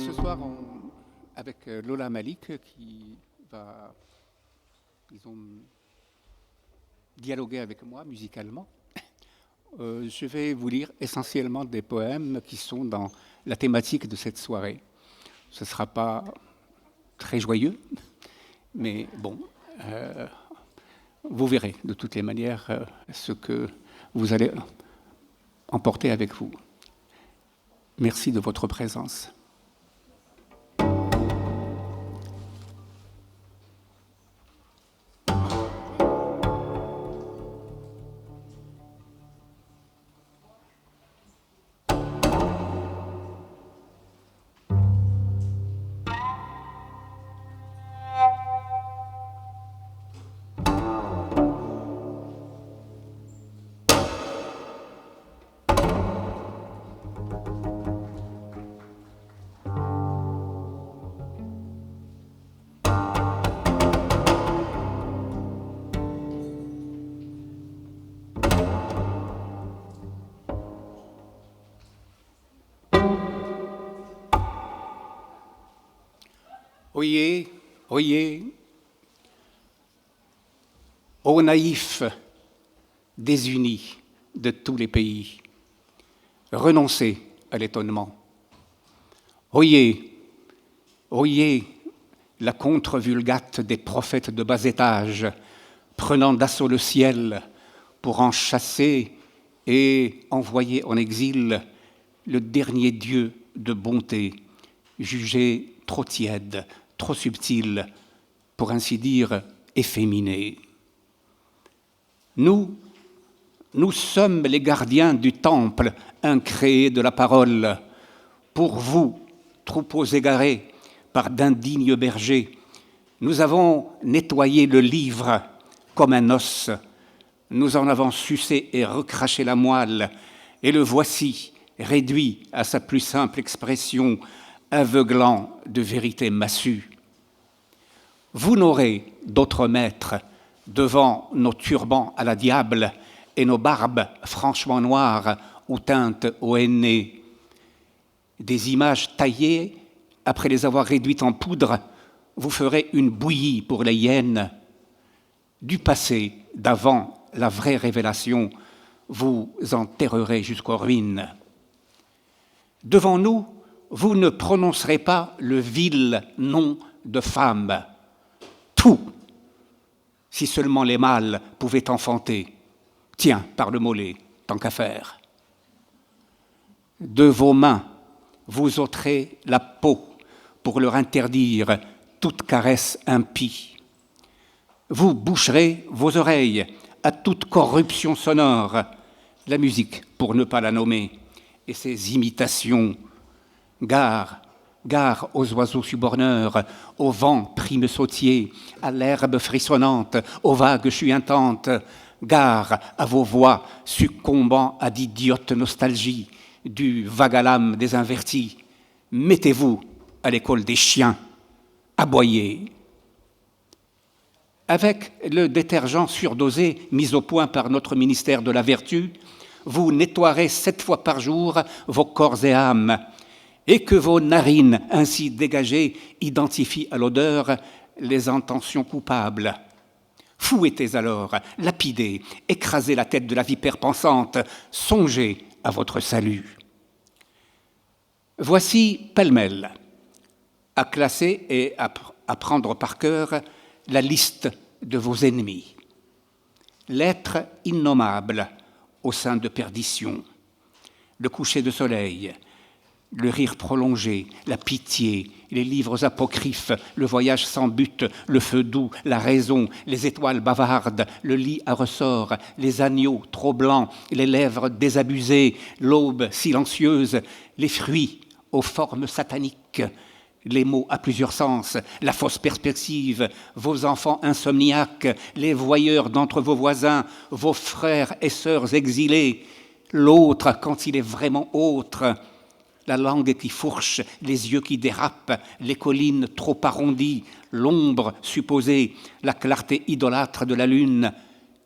ce soir, avec Lola Malik, qui va, disons, dialoguer avec moi musicalement, je vais vous lire essentiellement des poèmes qui sont dans la thématique de cette soirée. Ce ne sera pas très joyeux, mais bon, vous verrez de toutes les manières ce que vous allez emporter avec vous. Merci de votre présence. Oyez, oyez, ô naïfs désunis de tous les pays, renoncez à l'étonnement. Oyez, oyez la contre-vulgate des prophètes de bas étage, prenant d'assaut le ciel pour en chasser et envoyer en exil le dernier Dieu de bonté, jugé trop tiède, trop subtil, pour ainsi dire efféminé. Nous sommes les gardiens du temple incréé de la parole. Pour vous, troupeaux égarés par d'indignes bergers, nous avons nettoyé le livre comme un os. Nous en avons sucé et recraché la moelle, et le voici réduit à sa plus simple expression, aveuglant de vérité massue. Vous n'aurez d'autres maîtres devant nos turbans à la diable et nos barbes franchement noires ou teintes au henné. Des images taillées, après les avoir réduites en poudre, vous ferez une bouillie pour les hyènes. Du passé, d'avant la vraie révélation, vous enterrerez jusqu'aux ruines. Devant nous, vous ne prononcerez pas le vil nom de femme. Tout, si seulement les mâles pouvaient enfanter. Tiens, par le mollet, tant qu'à faire. De vos mains, vous ôterez la peau pour leur interdire toute caresse impie. Vous boucherez vos oreilles à toute corruption sonore, la musique, pour ne pas la nommer, et ses imitations. Gare aux oiseaux suborneurs, au vent prime sautier, à l'herbe frissonnante, aux vagues chuintantes. Gare à vos voix succombant à d'idiotes nostalgies, du vague à l'âme des invertis. Mettez-vous à l'école des chiens, aboyez. Avec le détergent surdosé mis au point par notre ministère de la Vertu, vous nettoierez 7 fois par jour vos corps et âmes, et que vos narines ainsi dégagées identifient à l'odeur les intentions coupables. Fouettez alors, lapidez, écrasez la tête de la vipère pensante, songez à votre salut. Voici pêle-mêle, à classer et à prendre par cœur la liste de vos ennemis. L'être innommable au sein de perdition, le coucher de soleil, le rire prolongé, la pitié, les livres apocryphes, le voyage sans but, le feu doux, la raison, les étoiles bavardes, le lit à ressort, les agneaux trop blancs, les lèvres désabusées, l'aube silencieuse, les fruits aux formes sataniques, les mots à plusieurs sens, la fausse perspective, vos enfants insomniaques, les voyeurs d'entre vos voisins, vos frères et sœurs exilés, l'autre quand il est vraiment autre, la langue qui fourche, les yeux qui dérapent, les collines trop arrondies, l'ombre supposée, la clarté idolâtre de la lune,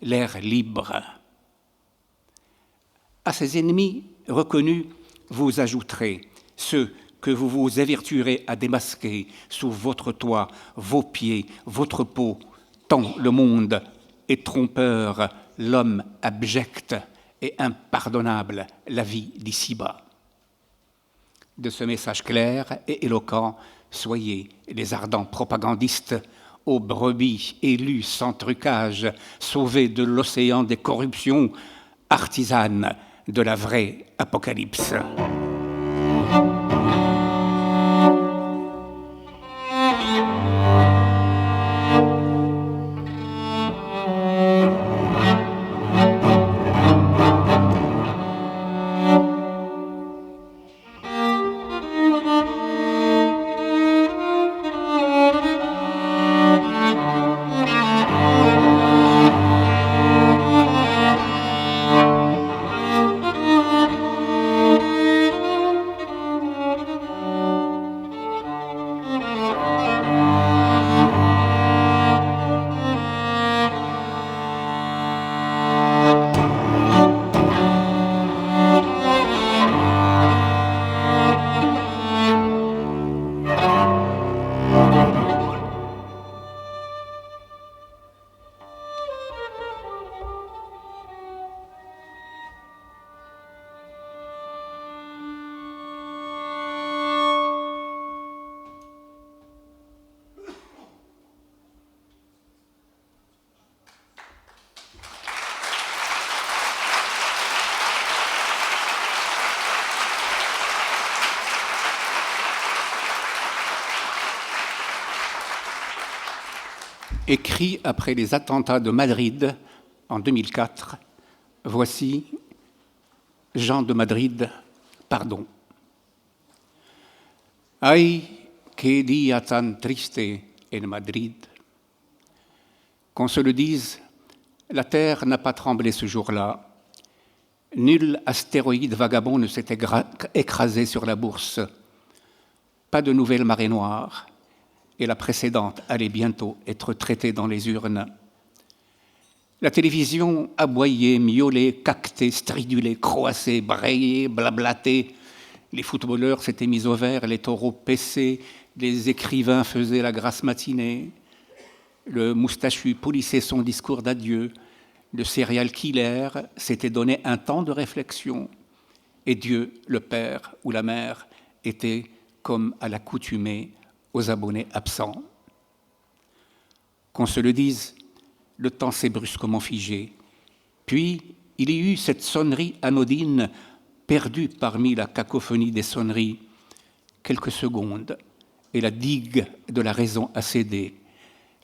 l'air libre. À ces ennemis reconnus, vous ajouterez ceux que vous vous évertuerez à démasquer sous votre toit, vos pieds, votre peau, tant le monde est trompeur, l'homme abject et impardonnable, la vie d'ici-bas. De ce message clair et éloquent, soyez les ardents propagandistes, aux brebis élues sans trucage, sauvés de l'océan des corruptions, artisanes de la vraie apocalypse. Écrit après les attentats de Madrid en 2004, voici Jean de Madrid, pardon. Ay, que día tan triste en Madrid. Qu'on se le dise, la terre n'a pas tremblé ce jour-là. Nul astéroïde vagabond ne s'est écrasé sur la bourse. Pas de nouvelle marée noire. Et la précédente allait bientôt être traitée dans les urnes. La télévision aboyait, miaulait, cactait, stridulait, croassait, brayait, blablatait. Les footballeurs s'étaient mis au vert, les taureaux paissaient, les écrivains faisaient la grasse matinée. Le moustachu polissait son discours d'adieu. Le serial killer s'était donné un temps de réflexion. Et Dieu, le Père ou la Mère, était, comme à l'accoutumée, aux abonnés absents. Qu'on se le dise, le temps s'est brusquement figé. Puis, il y eut cette sonnerie anodine, perdue parmi la cacophonie des sonneries. Quelques secondes, et la digue de la raison a cédé.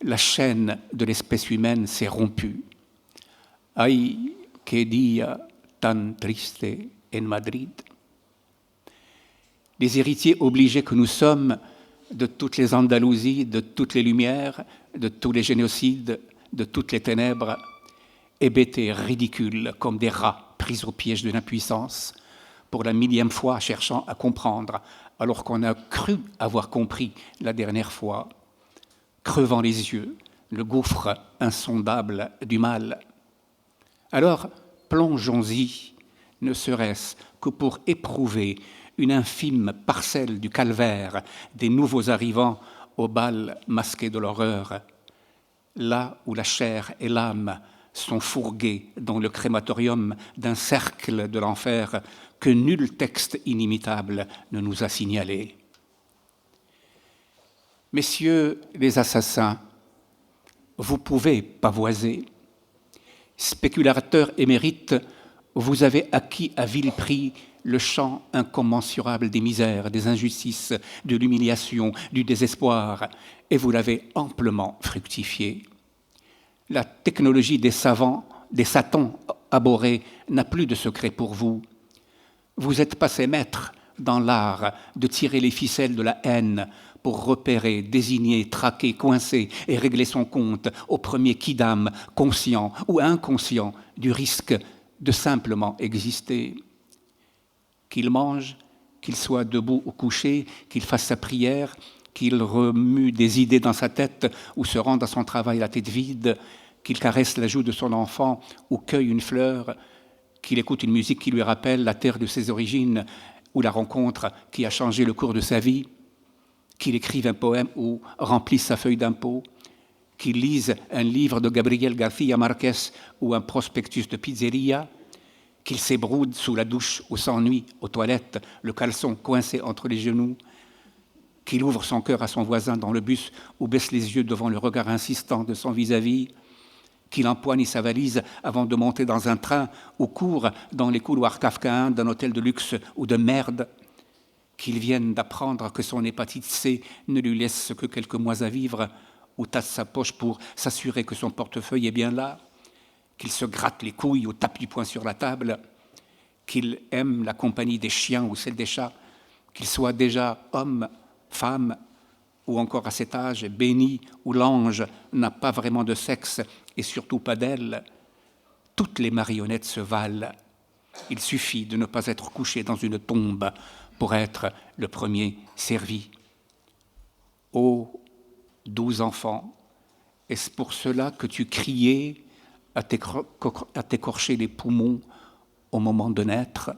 La chaîne de l'espèce humaine s'est rompue. Ay, que día tan triste en Madrid. Les héritiers obligés que nous sommes de toutes les Andalousies, de toutes les lumières, de tous les génocides, de toutes les ténèbres, hébétés, ridicules, comme des rats pris au piège de l'impuissance, pour la millième fois cherchant à comprendre, alors qu'on a cru avoir compris la dernière fois, crevant les yeux, le gouffre insondable du mal. Alors, plongeons-y, ne serait-ce que pour éprouver une infime parcelle du calvaire des nouveaux arrivants au bal masqué de l'horreur, là où la chair et l'âme sont fourguées dans le crématorium d'un cercle de l'enfer que nul texte inimitable ne nous a signalé. Messieurs les assassins, vous pouvez pavoiser. Spéculateurs émérites, vous avez acquis à vil prix le champ incommensurable des misères, des injustices, de l'humiliation, du désespoir, et vous l'avez amplement fructifié. La technologie des savants, des satans abhorrés, n'a plus de secret pour vous. Vous êtes passé maître dans l'art de tirer les ficelles de la haine pour repérer, désigner, traquer, coincer et régler son compte au premier quidam, conscient ou inconscient, du risque de simplement exister. Qu'il mange, qu'il soit debout ou couché, qu'il fasse sa prière, qu'il remue des idées dans sa tête ou se rende à son travail la tête vide, qu'il caresse la joue de son enfant ou cueille une fleur, qu'il écoute une musique qui lui rappelle la terre de ses origines ou la rencontre qui a changé le cours de sa vie, qu'il écrive un poème ou remplisse sa feuille d'impôt, qu'il lise un livre de Gabriel García Márquez ou un prospectus de pizzeria, qu'il s'ébroude sous la douche ou s'ennuie aux toilettes, le caleçon coincé entre les genoux, qu'il ouvre son cœur à son voisin dans le bus ou baisse les yeux devant le regard insistant de son vis-à-vis, qu'il empoigne sa valise avant de monter dans un train ou court dans les couloirs kafkaïens d'un hôtel de luxe ou de merde, qu'il vienne d'apprendre que son hépatite C ne lui laisse que quelques mois à vivre ou tasse sa poche pour s'assurer que son portefeuille est bien là, qu'il se gratte les couilles ou tape du poing sur la table, qu'il aime la compagnie des chiens ou celle des chats, qu'il soit déjà homme, femme, ou encore à cet âge béni où l'ange n'a pas vraiment de sexe et surtout pas d'elle, toutes les marionnettes se valent. Il suffit de ne pas être couché dans une tombe pour être le premier servi. Ô 12 enfants, est-ce pour cela que tu criais à t'écorcher les poumons au moment de naître ?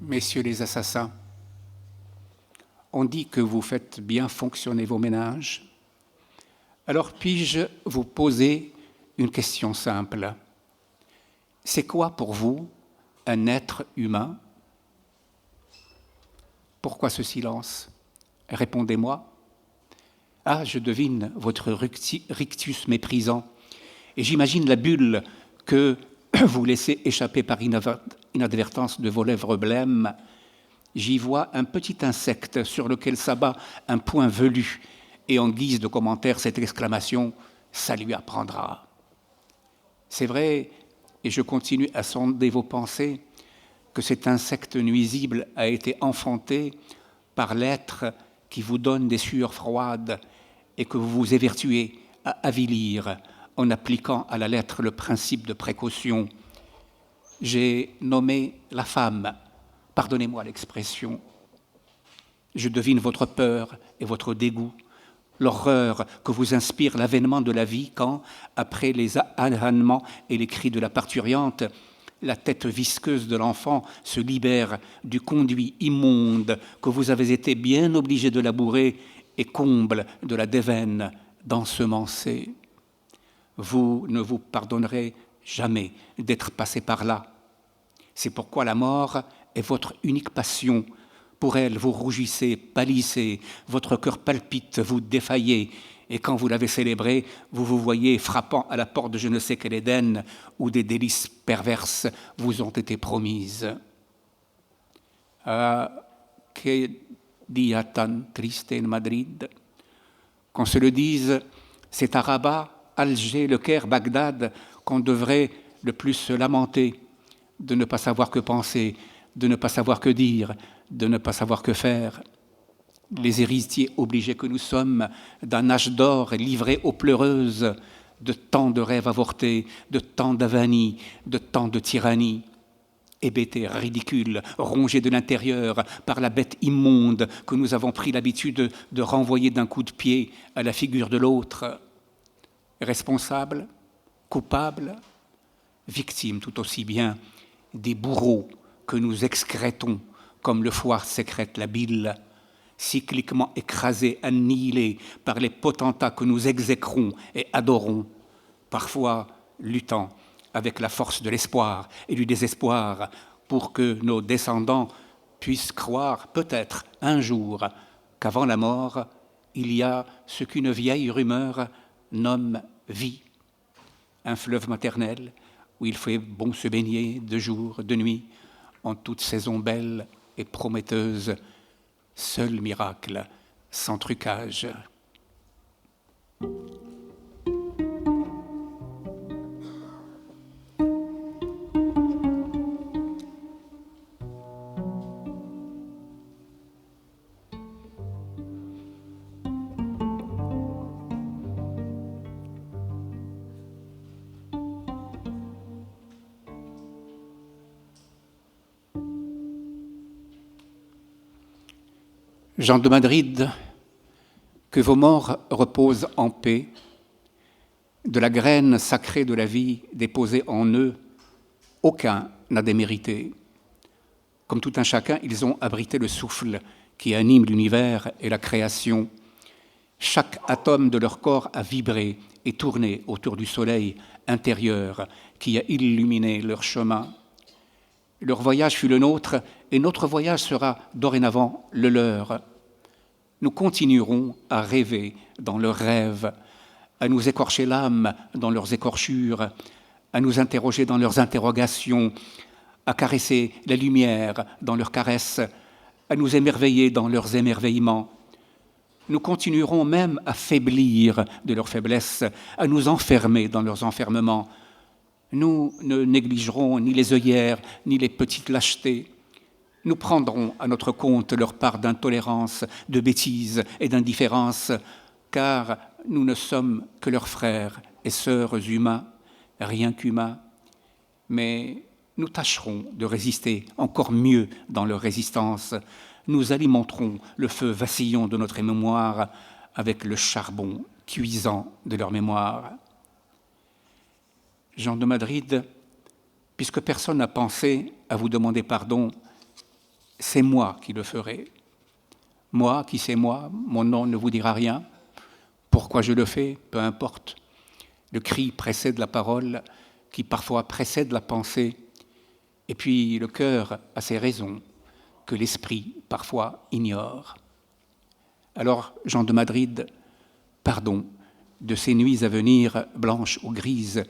Messieurs les assassins, on dit que vous faites bien fonctionner vos ménages. Alors puis-je vous poser une question simple ? C'est quoi pour vous un être humain ? Pourquoi ce silence ? Répondez-moi. Ah, je devine votre rictus méprisant, et j'imagine la bulle que vous laissez échapper par inadvertance de vos lèvres blêmes. J'y vois un petit insecte sur lequel s'abat un poing velu, et en guise de commentaire, cette exclamation « ça lui apprendra ». C'est vrai, et je continue à sonder vos pensées, que cet insecte nuisible a été enfanté par l'être qui vous donne des sueurs froides et que vous vous évertuez à avilir en appliquant à la lettre le principe de précaution. J'ai nommé la femme, pardonnez-moi l'expression. Je devine votre peur et votre dégoût, l'horreur que vous inspire l'avènement de la vie quand, après les ânements et les cris de la parturiente, la tête visqueuse de l'enfant se libère du conduit immonde que vous avez été bien obligé de labourer et comble de la déveine d'ensemencer. Vous ne vous pardonnerez jamais d'être passé par là. C'est pourquoi la mort est votre unique passion. Pour elle, vous rougissez, pâlissez, votre cœur palpite, vous défaillez, et quand vous l'avez célébrée, vous vous voyez frappant à la porte de je ne sais quel Éden, où des délices perverses vous ont été promises. Ah, que dia tan triste en Madrid. Qu'on se le dise, c'est à Rabat, Alger, Le Caire, Bagdad qu'on devrait le plus se lamenter de ne pas savoir que penser, de ne pas savoir que dire, de ne pas savoir que faire. Les héritiers obligés que nous sommes d'un âge d'or livré aux pleureuses, de tant de rêves avortés, de tant d'avanies, de tant de tyrannie. Hébétés, ridicules, rongés de l'intérieur par la bête immonde que nous avons pris l'habitude de renvoyer d'un coup de pied à la figure de l'autre. Responsables, coupables, victimes tout aussi bien des bourreaux que nous excrétons comme le foie sécrète la bile, cycliquement écrasés, annihilés par les potentats que nous exécrons et adorons, parfois luttant avec la force de l'espoir et du désespoir pour que nos descendants puissent croire peut-être un jour qu'avant la mort, il y a ce qu'une vieille rumeur nomme vie, un fleuve maternel où il fait bon se baigner de jour, de nuit, en toute saison belle et prometteuse, seul miracle, sans trucage. Gens de Madrid, que vos morts reposent en paix, de la graine sacrée de la vie déposée en eux, aucun n'a démérité. Comme tout un chacun, ils ont abrité le souffle qui anime l'univers et la création. Chaque atome de leur corps a vibré et tourné autour du soleil intérieur qui a illuminé leur chemin. Leur voyage fut le nôtre et notre voyage sera dorénavant le leur. Nous continuerons à rêver dans leurs rêves, à nous écorcher l'âme dans leurs écorchures, à nous interroger dans leurs interrogations, à caresser la lumière dans leurs caresses, à nous émerveiller dans leurs émerveillements. Nous continuerons même à faiblir de leurs faiblesses, à nous enfermer dans leurs enfermements. Nous ne négligerons ni les œillères, ni les petites lâchetés. Nous prendrons à notre compte leur part d'intolérance, de bêtise et d'indifférence, car nous ne sommes que leurs frères et sœurs humains, rien qu'humains. Mais nous tâcherons de résister encore mieux dans leur résistance. Nous alimenterons le feu vacillant de notre mémoire avec le charbon cuisant de leur mémoire. Gens de Madrid, puisque personne n'a pensé à vous demander pardon, c'est moi qui le ferai. Moi, qui c'est moi, mon nom ne vous dira rien. Pourquoi je le fais, peu importe. Le cri précède la parole, qui parfois précède la pensée, et puis le cœur a ses raisons, que l'esprit parfois ignore. Alors, gens de Madrid, pardon de ces nuits à venir, blanches ou grises,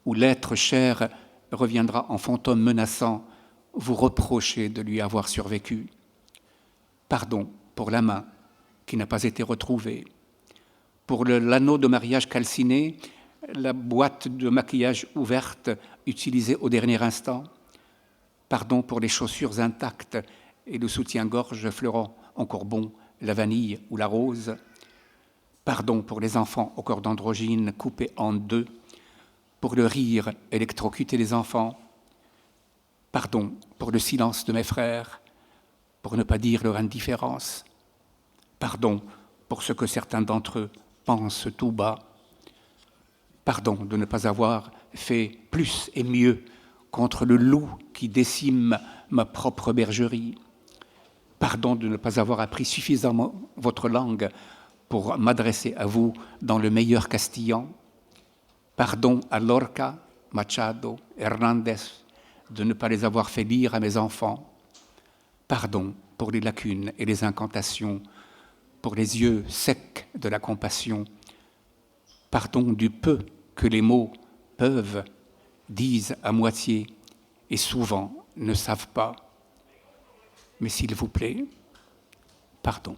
où l'être cher reviendra en fantôme menaçant, vous reprocher de lui avoir survécu. Pardon pour la main qui n'a pas été retrouvée, pour l'anneau de mariage calciné, la boîte de maquillage ouverte utilisée au dernier instant. Pardon pour les chaussures intactes et le soutien-gorge fleurant encore bon, la vanille ou la rose. Pardon pour les enfants au corps d'androgyne coupés en deux, pour le rire électrocuté des enfants. Pardon pour le silence de mes frères, pour ne pas dire leur indifférence. Pardon pour ce que certains d'entre eux pensent tout bas. Pardon de ne pas avoir fait plus et mieux contre le loup qui décime ma propre bergerie. Pardon de ne pas avoir appris suffisamment votre langue pour m'adresser à vous dans le meilleur castillan. Pardon à Lorca, Machado, Hernandez, de ne pas les avoir fait lire à mes enfants. Pardon pour les lacunes et les incantations, pour les yeux secs de la compassion. Pardon du peu que les mots peuvent, disent à moitié et souvent ne savent pas. Mais s'il vous plaît, pardon.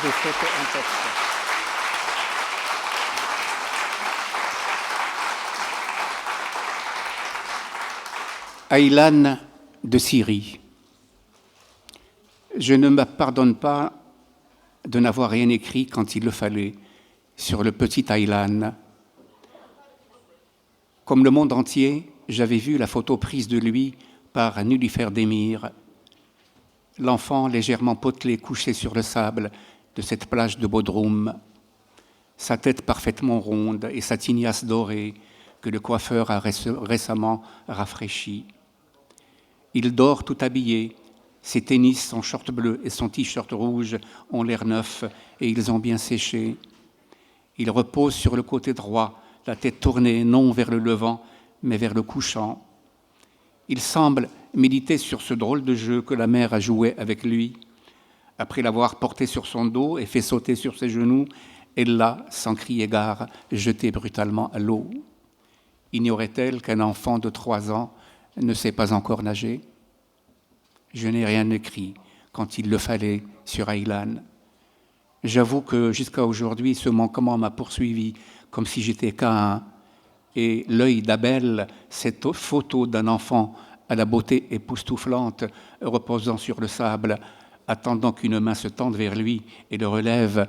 Des photos en texte. Aylan de Syrie. Je ne me pardonne pas de n'avoir rien écrit quand il le fallait sur le petit Aylan. Comme le monde entier, j'avais vu la photo prise de lui par Nullifer Demir, l'enfant légèrement potelé couché sur le sable de cette plage de Bodrum, sa tête parfaitement ronde et sa tignasse dorée que le coiffeur a récemment rafraîchie. Il dort tout habillé, ses tennis, son short bleu et son t-shirt rouge ont l'air neufs et ils ont bien séché. Il repose sur le côté droit, la tête tournée non vers le levant, mais vers le couchant. Il semble méditer sur ce drôle de jeu que la mère a joué avec lui. Après l'avoir porté sur son dos et fait sauter sur ses genoux, elle l'a, sans crier gare, jeté brutalement à l'eau. Ignorait-elle qu'un enfant de 3 ans ne sait pas encore nager? Je n'ai rien écrit quand il le fallait sur Aylan. J'avoue que jusqu'à aujourd'hui, ce manquement m'a poursuivi comme si j'étais Caïn. Et l'œil d'Abel, cette photo d'un enfant à la beauté époustouflante, reposant sur le sable, attendant qu'une main se tende vers lui et le relève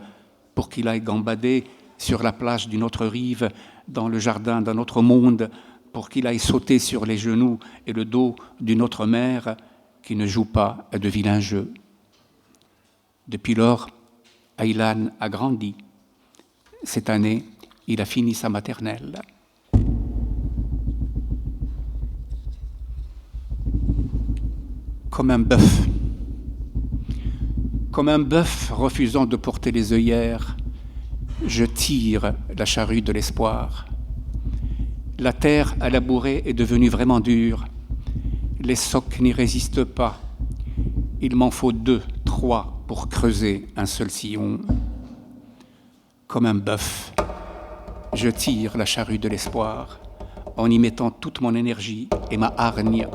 pour qu'il aille gambader sur la plage d'une autre rive, dans le jardin d'un autre monde, pour qu'il aille sauter sur les genoux et le dos d'une autre mère qui ne joue pas à de vilains jeux. Depuis lors, Aylan a grandi. Cette année, il a fini sa maternelle. Comme un bœuf. Comme un bœuf refusant de porter les œillères, je tire la charrue de l'espoir. La terre à labourer est devenue vraiment dure. Les socs n'y résistent pas. Il m'en faut 2, 3 pour creuser un seul sillon. Comme un bœuf, je tire la charrue de l'espoir en y mettant toute mon énergie et ma hargne.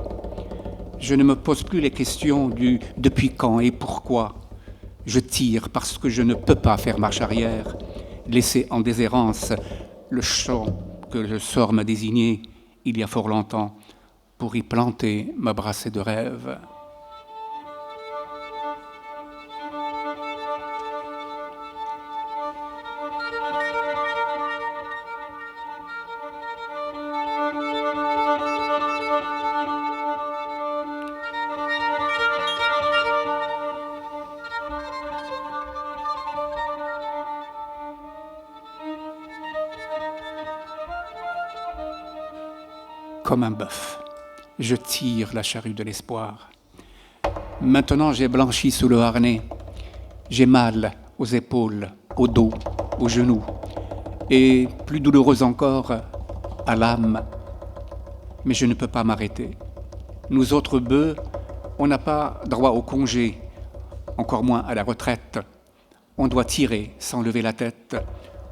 Je ne me pose plus les questions du depuis quand et pourquoi. Je tire parce que je ne peux pas faire marche arrière, laisser en déshérence le champ que le sort m'a désigné il y a fort longtemps pour y planter ma brassée de rêves. Comme un bœuf, je tire la charrue de l'espoir. Maintenant j'ai blanchi sous le harnais, j'ai mal aux épaules, au dos, aux genoux, et plus douloureuse encore, à l'âme. Mais je ne peux pas m'arrêter. Nous autres bœufs, on n'a pas droit au congé, encore moins à la retraite. On doit tirer sans lever la tête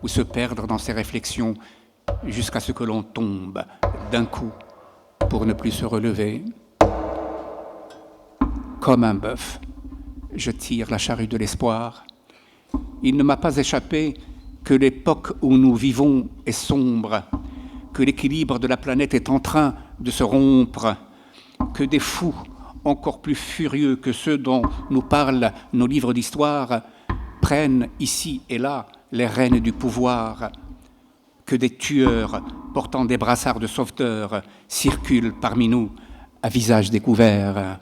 ou se perdre dans ses réflexions jusqu'à ce que l'on tombe d'un coup pour ne plus se relever. Comme un bœuf, je tire la charrue de l'espoir. Il ne m'a pas échappé que l'époque où nous vivons est sombre, que l'équilibre de la planète est en train de se rompre, que des fous encore plus furieux que ceux dont nous parlent nos livres d'histoire prennent ici et là les rênes du pouvoir, que des tueurs portant des brassards de sauveteurs circulent parmi nous à visage découvert.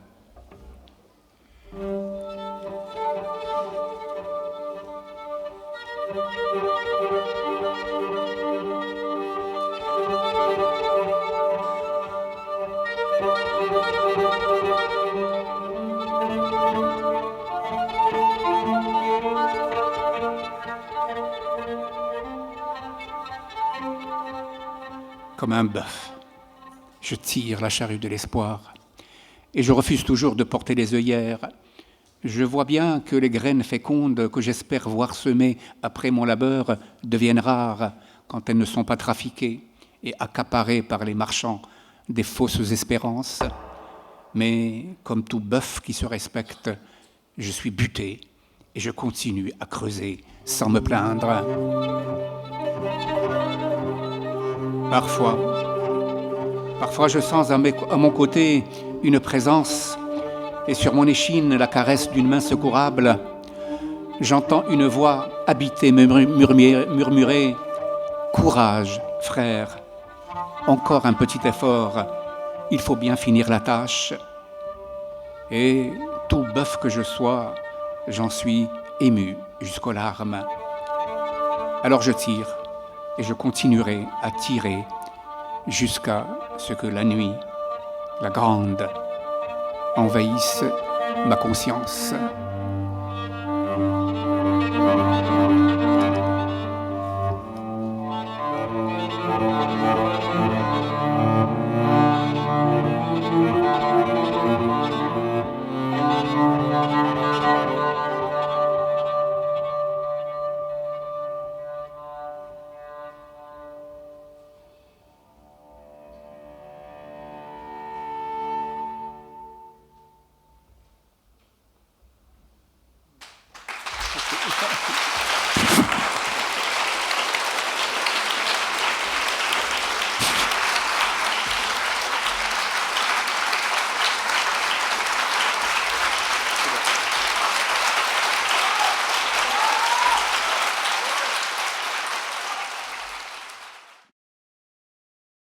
Comme un bœuf, je tire la charrue de l'espoir et je refuse toujours de porter les œillères. Je vois bien que les graines fécondes que j'espère voir semer après mon labeur deviennent rares quand elles ne sont pas trafiquées et accaparées par les marchands des fausses espérances. Mais comme tout bœuf qui se respecte, je suis buté et je continue à creuser sans me plaindre. Parfois je sens à mon côté une présence et sur mon échine la caresse d'une main secourable. J'entends une voix habitée me murmurer « Courage, frère, encore un petit effort, il faut bien finir la tâche. » Et tout bœuf que je sois, j'en suis ému jusqu'aux larmes. Alors je tire et je continuerai à tirer jusqu'à ce que la nuit, la grande, envahisse ma conscience.